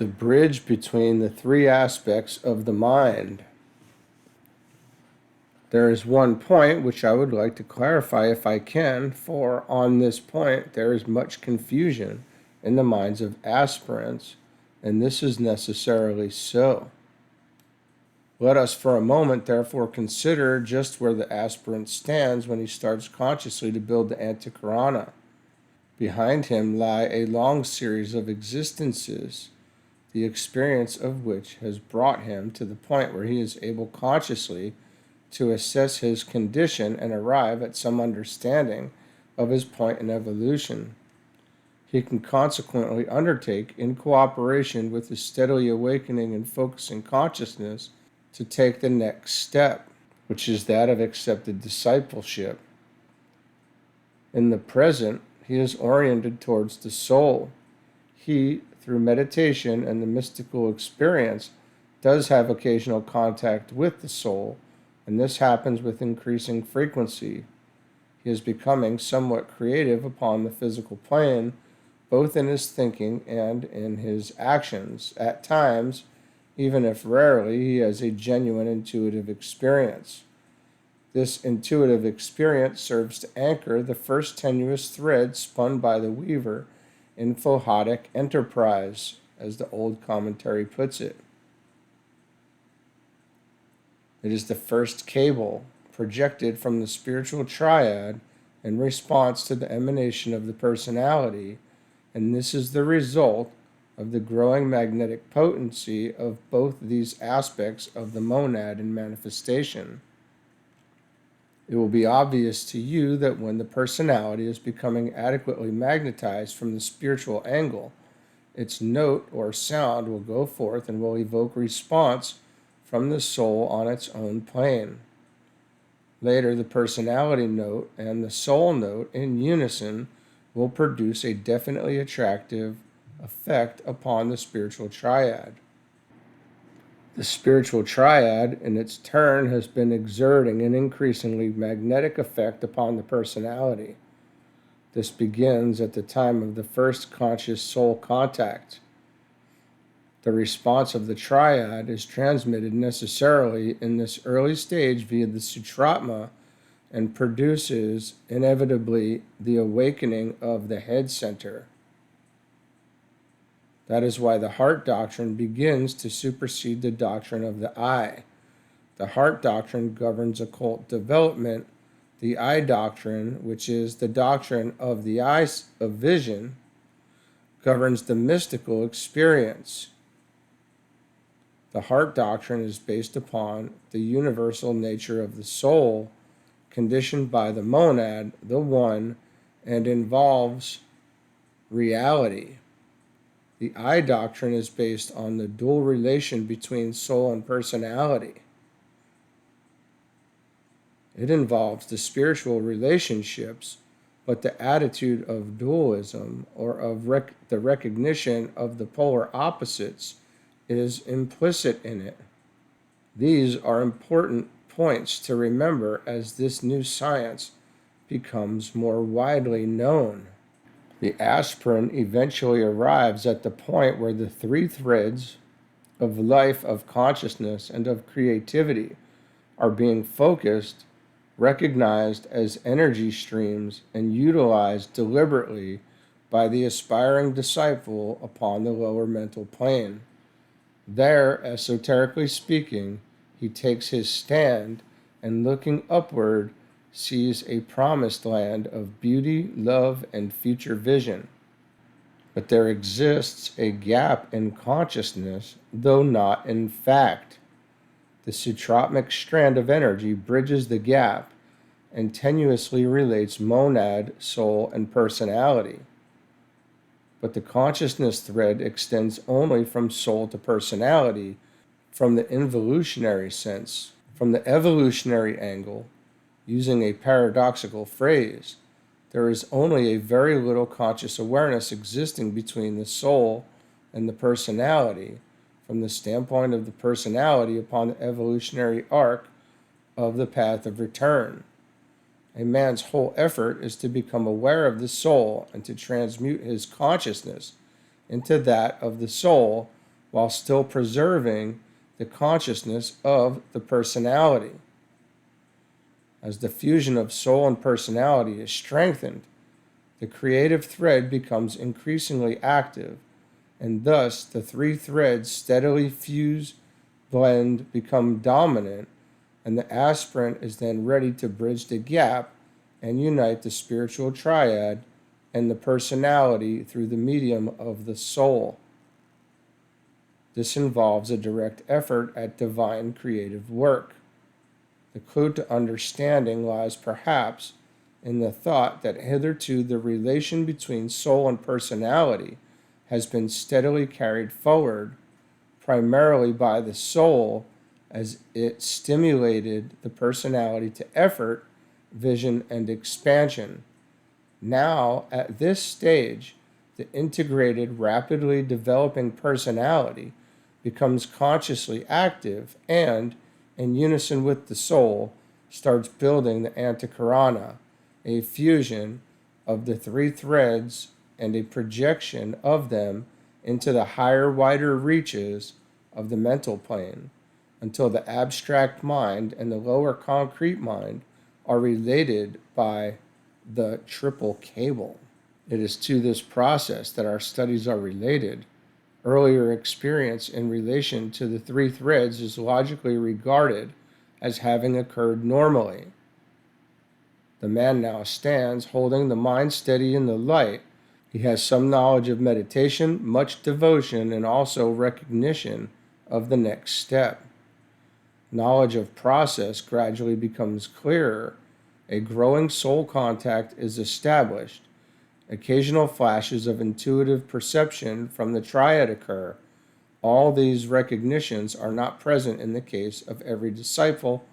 the bridge between the three aspects of the mind. There is one point which I would like to clarify if I can, for on this point there is much confusion in the minds of aspirants, and this is necessarily so. Let us for a moment therefore consider just where the aspirant stands when he starts consciously to build the Antahkarana. Behind him lie a long series of existences, the experience of which has brought him to the point where he is able consciously to assess his condition and arrive at some understanding of his point in evolution. He can consequently undertake, in cooperation with his steadily awakening and focusing consciousness, to take the next step, which is that of accepted discipleship. In the present, he is oriented towards the soul. He, through meditation and the mystical experience, does have occasional contact with the soul, and this happens with increasing frequency. He is becoming somewhat creative upon the physical plane, both in his thinking and in his actions. At times, even if rarely, he has a genuine intuitive experience. This intuitive experience serves to anchor the first tenuous thread spun by the weaver in Phohatic enterprise, as the old commentary puts it. It is the first cable projected from the spiritual triad in response to the emanation of the personality, and this is the result of the growing magnetic potency of both these aspects of the monad in manifestation. It will be obvious to you that when the personality is becoming adequately magnetized from the spiritual angle, its note or sound will go forth and will evoke response from the soul on its own plane. Later, the personality note and the soul note in unison will produce a definitely attractive effect upon the spiritual triad. The spiritual triad, in its turn, has been exerting an increasingly magnetic effect upon the personality. This begins at the time of the first conscious soul contact. The response of the triad is transmitted necessarily in this early stage via the sutratma and produces inevitably the awakening of the head center. That is why the heart doctrine begins to supersede the doctrine of the eye. The heart doctrine governs occult development. The eye doctrine, which is the doctrine of the eyes of vision, governs the mystical experience. The heart doctrine is based upon the universal nature of the soul, conditioned by the monad, the one, and involves reality. The eye doctrine is based on the dual relation between soul and personality. It involves the spiritual relationships, but the attitude of dualism, or of the recognition of the polar opposites, is implicit in it. These are important points to remember as this new science becomes more widely known. The aspirant eventually arrives at the point where the three threads of life, of consciousness, and of creativity are being focused, recognized as energy streams, and utilized deliberately by the aspiring disciple upon the lower mental plane. There, esoterically speaking, he takes his stand and, looking upward, sees a promised land of beauty, love, and future vision. But there exists a gap in consciousness, though not in fact. The sutratmic strand of energy bridges the gap and tenuously relates monad, soul, and personality. But the consciousness thread extends only from soul to personality, from the involutionary sense. From the evolutionary angle, using a paradoxical phrase, there is only a very little conscious awareness existing between the soul and the personality, from the standpoint of the personality upon the evolutionary arc of the path of return. A man's whole effort is to become aware of the soul and to transmute his consciousness into that of the soul while still preserving the consciousness of the personality. As the fusion of soul and personality is strengthened, the creative thread becomes increasingly active, and thus the three threads steadily fuse, blend, become dominant, and the aspirant is then ready to bridge the gap and unite the spiritual triad and the personality through the medium of the soul. This involves a direct effort at divine creative work. The clue to understanding lies perhaps in the thought that hitherto the relation between soul and personality has been steadily carried forward, primarily by the soul, as it stimulated the personality to effort, vision, and expansion. Now, at this stage, the integrated, rapidly developing personality becomes consciously active and, in unison with the soul, starts building the Antahkarana, a fusion of the three threads and a projection of them into the higher, wider reaches of the mental plane, until the abstract mind and the lower concrete mind are related by the triple cable. It is to this process that our studies are related. Earlier experience in relation to the three threads is logically regarded as having occurred normally. The man now stands holding the mind steady in the light. He has some knowledge of meditation, much devotion, and also recognition of the next step. Knowledge of process gradually becomes clearer. A growing soul contact is established. Occasional flashes of intuitive perception from the triad occur. All these recognitions are not present in the case of every disciple.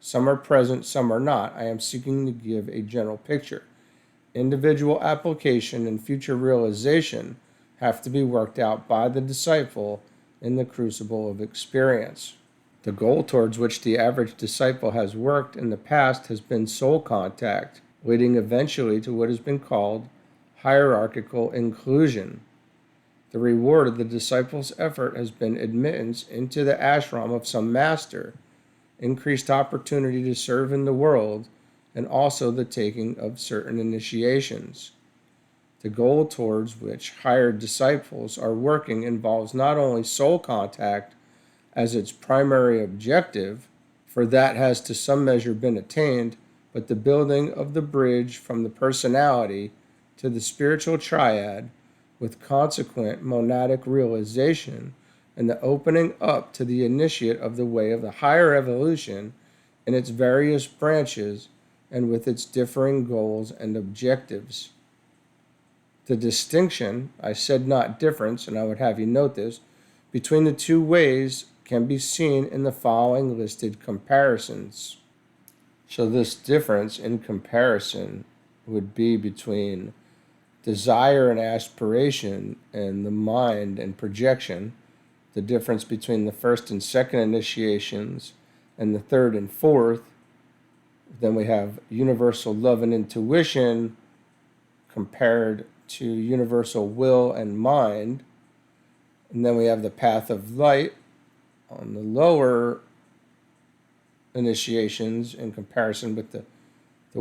Some are present, some are not. I am seeking to give a general picture. Individual application and future realization have to be worked out by the disciple in the crucible of experience. The goal towards which the average disciple has worked in the past has been soul contact, leading eventually to what has been called hierarchical inclusion. The reward of the disciple's effort has been admittance into the ashram of some master, increased opportunity to serve in the world, and also the taking of certain initiations. The goal towards which hired disciples are working involves not only soul contact as its primary objective, for that has to some measure been attained, but the building of the bridge from the personality to the spiritual triad, with consequent monadic realization and the opening up to the initiate of the way of the higher evolution in its various branches and with its differing goals and objectives. The distinction, I said not difference, and I would have you note this, between the two ways can be seen in the following listed comparisons. So this difference in comparison would be between desire and aspiration and the mind and projection, the difference between the first and second initiations and the third and fourth. Then we have universal love and intuition compared to universal will and mind. And then we have the path of light on the lower initiations in comparison with the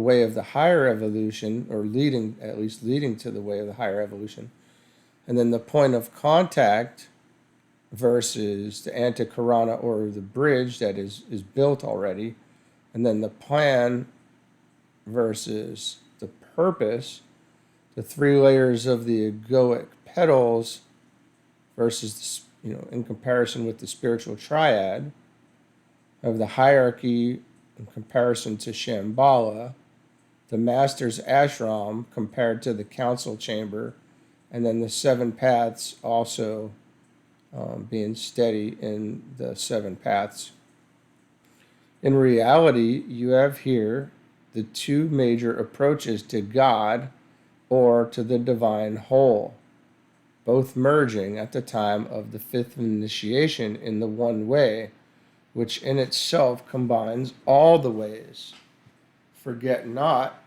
way of the higher evolution, or at least leading to the way of the higher evolution. And then the point of contact versus the Antahkarana, or the bridge that is built already. And then the plan versus the purpose, the three layers of the egoic petals versus, in comparison with the spiritual triad, of the hierarchy in comparison to Shambhala, the master's ashram compared to the council chamber, and then the seven paths also being steady in the seven paths. In reality, you have here the two major approaches to God or to the divine whole, both merging at the time of the fifth initiation in the one way, which in itself combines all the ways. Forget not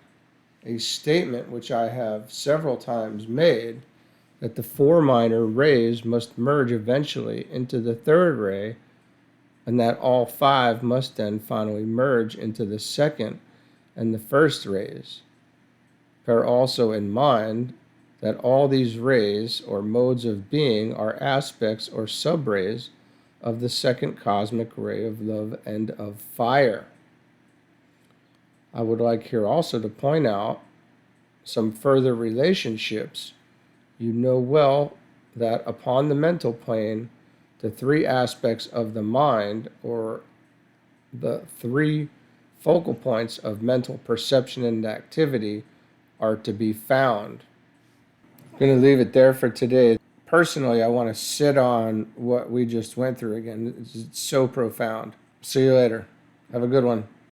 a statement which I have several times made, that the four minor rays must merge eventually into the third ray, and that all five must then finally merge into the second and the first rays. Bear also in mind that all these rays or modes of being are aspects or subrays of the second cosmic ray of love and of fire. I would like here also to point out some further relationships. You know well that upon the mental plane, the three aspects of the mind, or the three focal points of mental perception and activity, are to be found. I'm going to leave it there for today. Personally, I want to sit on what we just went through again. It's so profound. See you later. Have a good one.